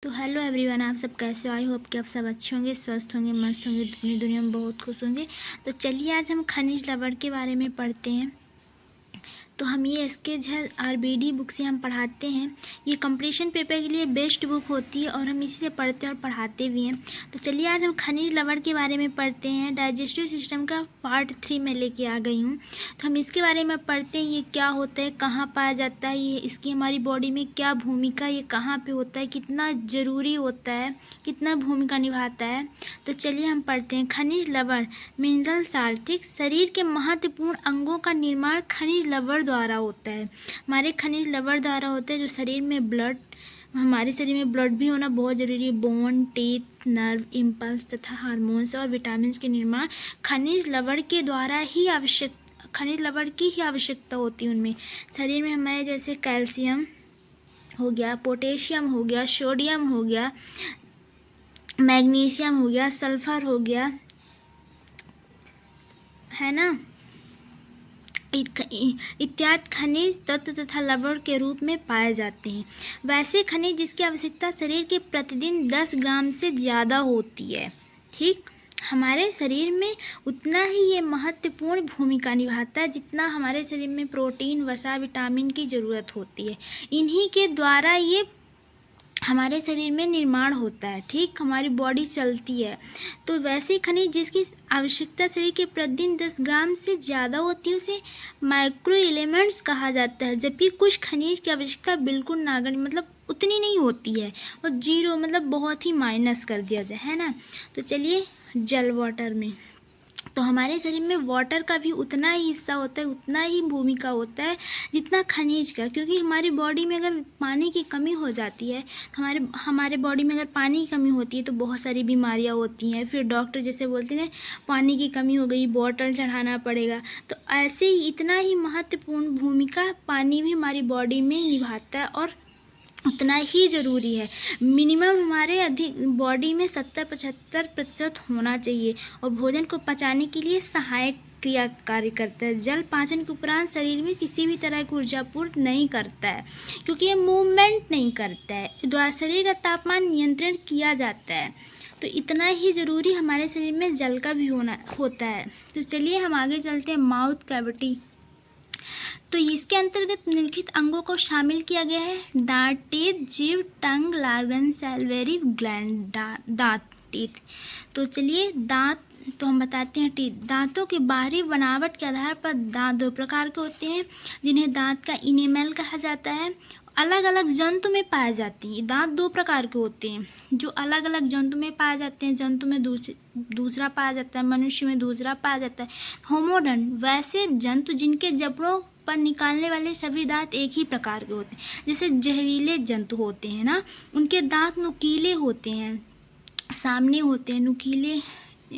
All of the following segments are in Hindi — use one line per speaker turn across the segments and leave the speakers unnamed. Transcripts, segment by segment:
तो हेलो एवरीवन, आप सब कैसे हो? आई होप कि आप सब अच्छे होंगे, स्वस्थ होंगे, मस्त होंगे, अपनी दुनिया में बहुत खुश होंगे। तो चलिए आज हम खनिज लवण के बारे में पढ़ते हैं। तो हम ये एसके झा आरबीडी बुक से हम पढ़ाते हैं। ये कंपटीशन पेपर के लिए बेस्ट बुक होती है और हम इसी से पढ़ते हैं और पढ़ाते भी हैं। तो चलिए आज हम खनिज लवण के बारे में पढ़ते हैं। डाइजेस्टिव सिस्टम का पार्ट 3 में लेके आ गई हूँ। तो हम इसके बारे में पढ़ते हैं, ये क्या होता है, कहाँ पाया जाता है, ये इसकी हमारी बॉडी में क्या भूमिका, ये कहाँ पे होता है, कितना ज़रूरी होता है, कितना भूमिका निभाता है। तो चलिए हम पढ़ते हैं। खनिज लवण मिनरल साल्ट, ठीक, शरीर के महत्वपूर्ण अंगों का निर्माण खनिज लवण द्वारा होता है। हमारे खनिज लवण द्वारा होता है। जो शरीर में ब्लड, हमारे शरीर में ब्लड भी होना बहुत ज़रूरी है। बोन, टीथ, नर्व, इम्पल्स तथा हार्मोन्स और विटामिन के निर्माण खनिज लवण के द्वारा ही खनिज लवण की ही आवश्यकता होती है उनमें। शरीर में हमारे जैसे कैल्शियम हो गया, पोटेशियम हो गया, सोडियम हो गया, मैग्नीशियम हो गया, सल्फर हो गया, है ना, इत्यादि खनिज तत्व तथा लवण के रूप में पाए जाते हैं। वैसे खनिज जिसकी आवश्यकता शरीर के प्रतिदिन 10 ग्राम से ज़्यादा होती है, ठीक, हमारे शरीर में उतना ही ये महत्वपूर्ण भूमिका निभाता है जितना हमारे शरीर में प्रोटीन, वसा, विटामिन की ज़रूरत होती है। इन्हीं के द्वारा ये हमारे शरीर में निर्माण होता है, ठीक, हमारी बॉडी चलती है। तो वैसे खनिज जिसकी आवश्यकता शरीर के प्रतिदिन 10 ग्राम से ज़्यादा होती है उसे माइक्रो एलिमेंट्स कहा जाता है। जबकि कुछ खनिज की आवश्यकता बिल्कुल नागण्य, मतलब उतनी नहीं होती है, वो जीरो, मतलब बहुत ही माइनस कर दिया जाए, है ना। तो चलिए जल, वाटर में, तो हमारे शरीर में वाटर का भी उतना ही हिस्सा होता है, उतना ही भूमिका होता है जितना खनिज का। क्योंकि हमारी बॉडी में अगर पानी की कमी हो जाती है, हमारे बॉडी में अगर पानी की कमी होती है तो बहुत सारी बीमारियां होती हैं। फिर डॉक्टर जैसे बोलते हैं पानी की कमी हो गई, बॉटल चढ़ाना पड़ेगा। तो ऐसे ही इतना ही महत्वपूर्ण भूमिका पानी भी हमारी बॉडी में निभाता है और उतना ही ज़रूरी है। मिनिमम हमारे अधिक बॉडी में 70-75% होना चाहिए और भोजन को पचाने के लिए सहायक क्रिया कार्य करता है। जल पाचन के उपरांत शरीर में किसी भी तरह की ऊर्जा पूर्ति नहीं करता है, क्योंकि ये मूवमेंट नहीं करता है, द्वारा शरीर का तापमान नियंत्रण किया जाता है। तो इतना ही ज़रूरी हमारे शरीर में जल का भी होता है। तो चलिए हम आगे चलते हैं। माउथ कैविटी, तो इसके अंतर्गत निम्नलिखित अंगों को शामिल किया गया है। दांत, टीथ, जीभ, टंग, लार्गन, सैलवेरी ग्लैंड, दांत, टीथ। तो चलिए दांत, तो हम बताते हैं टीथ। दांतों की बाहरी बनावट के आधार पर दांत दो प्रकार के होते हैं, जिन्हें दांत का इनेमल कहा जाता है। अलग अलग जंतु में पाए जाते हैं। दांत दो प्रकार के होते हैं जो अलग अलग जंतु में पाए जाते हैं। जंतु में दूसरा पाया जाता है, मनुष्य में दूसरा पाया जाता है। होमोडंट, वैसे जंतु जिनके जबड़ों पर निकालने वाले सभी दांत एक ही प्रकार के होते हैं। जैसे जहरीले जंतु होते हैं ना, उनके दांत नुकीले होते हैं, सामने होते हैं, नुकीले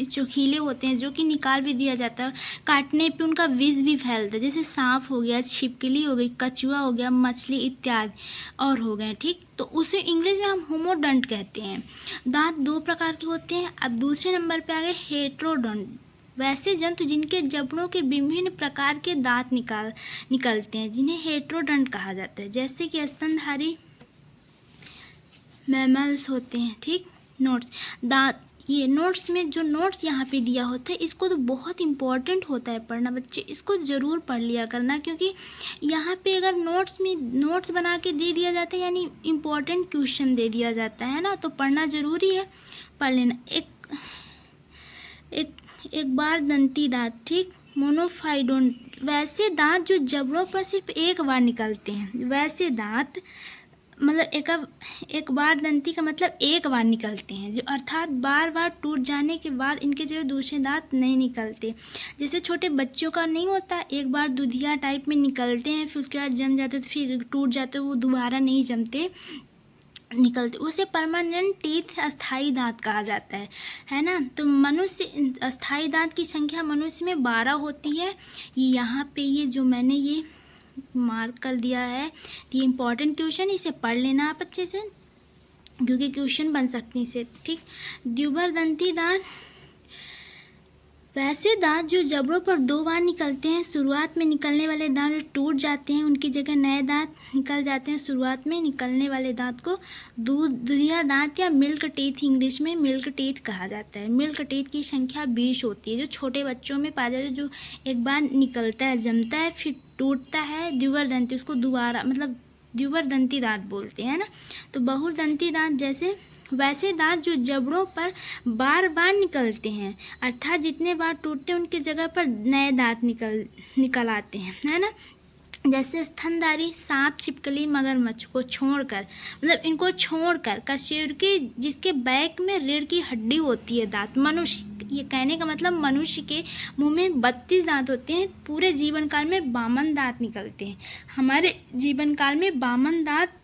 चोखीले होते हैं, जो कि निकाल भी दिया जाता है। काटने पे उनका विष भी फैलता है। जैसे सांप हो गया, छिपकली हो गई, कछुआ हो गया, मछली इत्यादि और हो गए, ठीक। तो उसे इंग्लिश में हम होमोडंट कहते हैं। दांत दो प्रकार के होते हैं। अब दूसरे नंबर पे आ गए हेट्रोडंट, वैसे जंतु जिनके जबड़ों के विभिन्न प्रकार के दांत निकलते हैं, जिन्हें हेट्रोडंट कहा जाता है। जैसे कि स्तनधारी मैमल्स होते हैं, ठीक। नोट्स, दांत, ये नोट्स में जो नोट्स यहाँ पे दिया होता है, इसको तो बहुत इंपॉर्टेंट होता है पढ़ना। बच्चे इसको ज़रूर पढ़ लिया करना, क्योंकि यहाँ पे अगर नोट्स में नोट्स बना के दे दिया जाता है, यानी इम्पॉर्टेंट क्वेश्चन दे दिया जाता है ना, तो पढ़ना ज़रूरी है, पढ़ लेना। एक बार दंती दांत, ठीक, मोनोफाइडोन, वैसे दांत जो जबड़ों पर सिर्फ एक बार निकलते हैं। वैसे दांत मतलब एक बार दंती का मतलब एक बार निकलते हैं, जो अर्थात बार बार टूट जाने के बाद इनके जगह दूसरे दांत नहीं निकलते। जैसे छोटे बच्चों का नहीं होता, एक बार दूधिया टाइप में निकलते हैं, फिर उसके बाद जम जाते, तो फिर टूट जाते, वो दोबारा नहीं जमते, निकलते, उसे परमानेंट टीथ, अस्थाई दांत कहा जाता है ना। तो मनुष्य, अस्थाई दांत की संख्या मनुष्य में 12 होती है। ये यहाँ पे ये जो मैंने ये मार्क कर दिया है, ये इम्पॉर्टेंट क्वेश्चन, इसे पढ़ लेना आप अच्छे से, क्योंकि क्वेश्चन बन सकते हैं इसे, ठीक। द्विबार दंती दांत वैसे दांत जो जबड़ों पर 2 बार निकलते हैं, शुरुआत में निकलने वाले दांत जो टूट जाते हैं उनकी जगह नए दांत निकल जाते हैं। शुरुआत में निकलने वाले दांत को दुधिया दांत या मिल्क टीथ, इंग्लिश में मिल्क टीथ कहा जाता है। मिल्क टीथ की संख्या 20 होती है, जो छोटे बच्चों में पाया जाता है, जो एक बार निकलता है, जमता है, फिर टूटता है। द्विवर्धंती, उसको दोबारा मतलब द्विवर्धंती दांत बोलते हैं ना। तो बहुदंती दांत जैसे वैसे दांत जो जबड़ों पर बार बार निकलते हैं, अर्थात जितने बार टूटते हैं उनकी जगह पर नए दांत निकल आते हैं, है ना। जैसे स्तनधारी सांप, छिपकली, मगरमच्छ को छोड़कर, मतलब इनको छोड़कर कशेरुकी जिसके बैक में रीढ़ की हड्डी होती है, दांत, मनुष्य, ये कहने का मतलब मनुष्य के मुंह में 32 दांत होते हैं। पूरे जीवन काल में 52 दांत निकलते हैं। हमारे जीवन काल में 52 दांत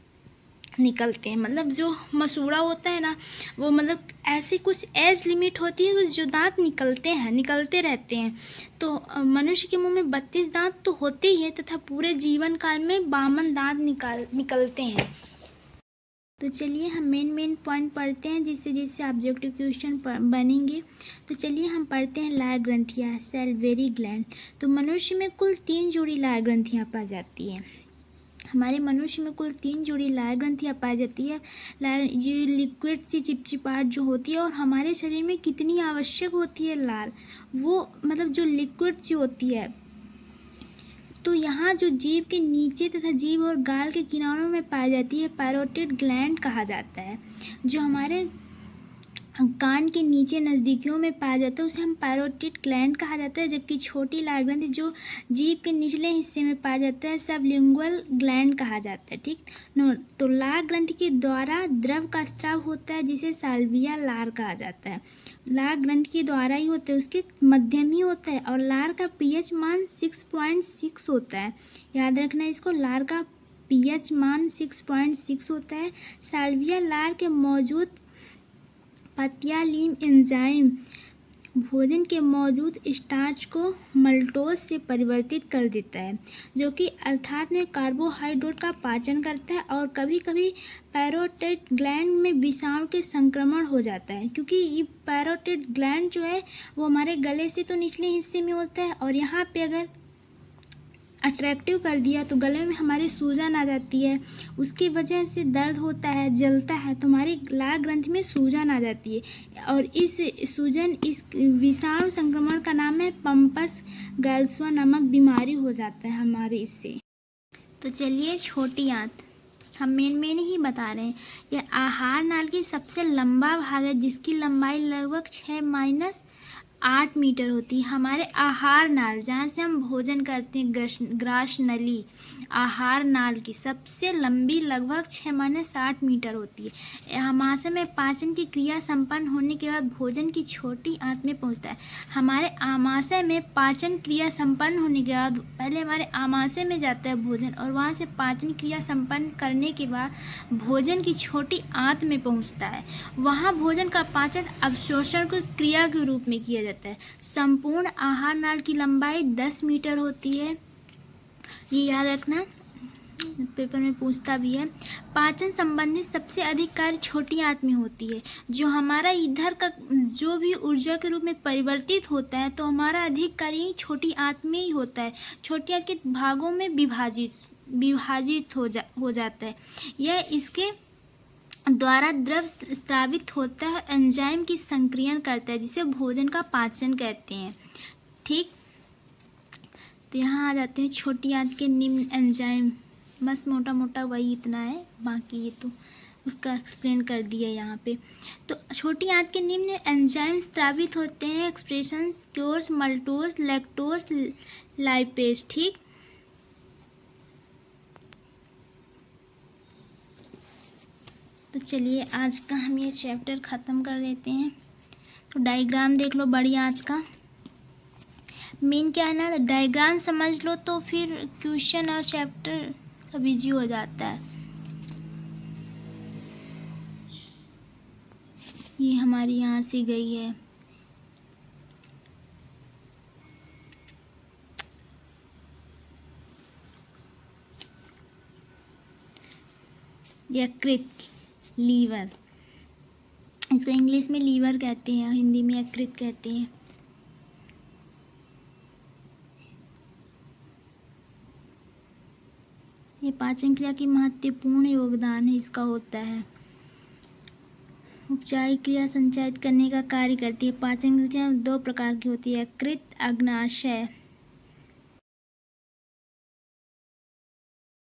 निकलते हैं। मतलब जो मसूड़ा होता है ना, वो मतलब ऐसी कुछ एज लिमिट होती है जो दांत निकलते रहते हैं। तो मनुष्य के मुंह में 32 दांत तो होते ही है, तथा पूरे जीवन काल में 52 दांत निकलते हैं। तो चलिए हम मेन पॉइंट पढ़ते हैं, जिससे ऑब्जेक्टिव क्वेश्चन बनेंगे। तो चलिए हम पढ़ते हैं लार ग्रंथियाँ, सैलिवरी ग्लैंड। तो मनुष्य में कुल 3 जोड़ी लार ग्रंथियाँ पाई जाती हैं। हमारे मनुष्य में कुल 3 जोड़ी लार ग्रंथियाँ पाई जाती है। लार जो लिक्विड सी चिपचिपाहट जो होती है, और हमारे शरीर में कितनी आवश्यक होती है लार, वो मतलब जो लिक्विड सी होती है। तो यहाँ जो जीभ के नीचे तथा जीभ और गाल के किनारों में पाई जाती है, पैरोटिड ग्लैंड कहा जाता है। जो हमारे कान के नीचे नज़दीकियों में पाया जाता है उसे हम पैरोटिड ग्लैंड कहा जाता है। जबकि छोटी लार ग्रंथि जो जीभ के निचले हिस्से में पाया जाता है, सबलिंगुअल ग्लैंड कहा जाता है। ठीक नो। तो लार ग्रंथि के द्वारा द्रव का स्राव होता है, जिसे साल्विया लार कहा जाता है। लार ग्रंथि के द्वारा ही होता है, उसके मध्यम ही होता है। और लार का पीएच मान 6.6 होता है, याद रखना इसको। लार का पीएच मान 6.6 होता है। साल्विया लार के मौजूद पत्यालीम एंजाइम भोजन के मौजूद स्टार्च को मल्टोज से परिवर्तित कर देता है, जो कि अर्थात में कार्बोहाइड्रेट का पाचन करता है। और कभी कभी पैरोटिड ग्लैंड में विषाणु के संक्रमण हो जाता है, क्योंकि ये पैरोटिड ग्लैंड जो है वो हमारे गले से तो निचले हिस्से में होता है, और यहाँ पे अगर अट्रैक्टिव कर दिया तो गले में हमारी सूजन आ जाती है, उसकी वजह से दर्द होता है, जलता है, तो हमारी लार ग्रंथि में सूजन आ जाती है। और इस सूजन, इस विषाणु संक्रमण का नाम है पम्पस गैल्सुआ नामक बीमारी हो जाता है हमारे इससे। तो चलिए छोटी आंत हम मेन ही बता रहे हैं। यह आहार नाल की सबसे लंबा भाग है, जिसकी लंबाई लगभग 6-8 मीटर होती है। हमारे आहार नाल, जहाँ से हम भोजन करते हैं, ग्रास नली, आहार नाल की सबसे लंबी लगभग 6-8 मीटर होती है। आमाशय में पाचन की क्रिया संपन्न होने के बाद भोजन की छोटी आंत में पहुँचता है। हमारे आमाशय में पाचन क्रिया संपन्न होने के बाद पहले हमारे आमाशय में जाता है भोजन, और वहाँ से पाचन क्रिया संपन्न करने के बाद भोजन की छोटी आंत में पहुँचता है। वहाँ भोजन का पाचन अवशोषण को क्रिया के रूप में किया जाता है। संपूर्ण आहार नाल की लंबाई 10 मीटर होती है, ये याद रखना, पेपर में पूछता भी है। पाचन संबंधित सबसे अधिक कार्य छोटी आंत में होती है। जो हमारा इधर का जो भी ऊर्जा के रूप में परिवर्तित होता है, तो हमारा अधिक कार्य छोटी आंत में ही होता है। छोटी आंत के भागों में विभाजित हो जाता है। यह इसके द्वारा द्रव स्रावित होता है, एंजाइम की संक्रियण करता है, जिसे भोजन का पाचन कहते हैं। ठीक। तो यहाँ आ जाते हैं छोटी आंत के निम्न एंजाइम। बस मोटा मोटा वही इतना है, बाकी ये तो उसका एक्सप्लेन कर दिया यहाँ पे। तो छोटी आंत के निम्न एंजाइम स्रावित होते हैं, एक्सप्रेशन क्योर्स, मल्टोज, लैक्टोज, लाइपेज। ठीक। तो चलिए आज का हम ये चैप्टर ख़त्म कर देते हैं। तो डायग्राम देख लो बड़ी आंत का। मेन क्या है ना, डायग्राम समझ लो तो फिर क्वेश्चन और चैप्टर सब इजी हो जाता है। ये हमारी यहाँ से गई है। यकृत, लीवर, इसको इंग्लिश में लीवर कहते हैं, हिंदी में यकृत कहते हैं। पाचन क्रिया की महत्वपूर्ण योगदान है इसका होता है। उपचायी क्रिया संचारित करने का कार्य करती है। पाचन क्रिया दो प्रकार की होती है, कृत अग्नाशय